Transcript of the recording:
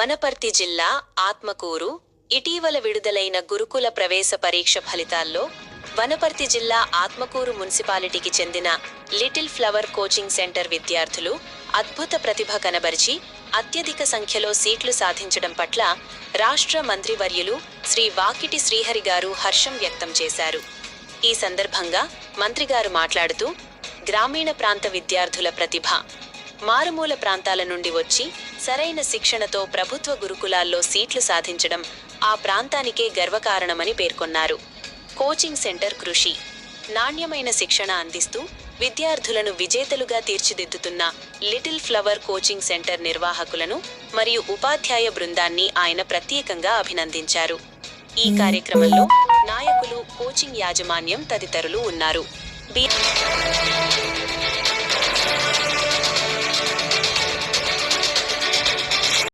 వనపర్తి జిల్లా ఆత్మకూరు ఇటీవల విడుదలైన గురుకుల ప్రవేశ పరీక్ష ఫలితాల్లో వనపర్తి జిల్లా ఆత్మకూరు మున్సిపాలిటీకి చెందిన లిటిల్ ఫ్లవర్ కోచింగ్ సెంటర్ విద్యార్థులు అద్భుత ప్రతిభ కనబరిచి అత్యధిక సంఖ్యలో సీట్లు సాధించడం పట్ల రాష్ట్ర మంత్రివర్యులు శ్రీ వాకిటి శ్రీహరి గారు హర్షం వ్యక్తం చేశారు. ఈ సందర్భంగా మంత్రిగారు మాట్లాడుతూ, గ్రామీణ ప్రాంత విద్యార్థుల ప్రతిభ మారుమూల ప్రాంతాల నుండి వచ్చి సరైన శిక్షణతో ప్రభుత్వ గురుకులాల్లో సీట్లు సాధించడం ఆ ప్రాంతానికే గర్వకారణమని పేర్కొన్నారు. కోచింగ్ సెంటర్ కృషి నాణ్యమైన శిక్షణ అందిస్తూ విద్యార్థులను విజేతలుగా తీర్చిదిద్దుతున్న లిటిల్ ఫ్లవర్ కోచింగ్ సెంటర్ నిర్వాహకులను మరియు ఉపాధ్యాయ బృందాన్ని ఆయన ప్రత్యేకంగా అభినందించారు. ఈ కార్యక్రమంలో నాయకులు, కోచింగ్ యాజమాన్యం తదితరులు ఉన్నారు.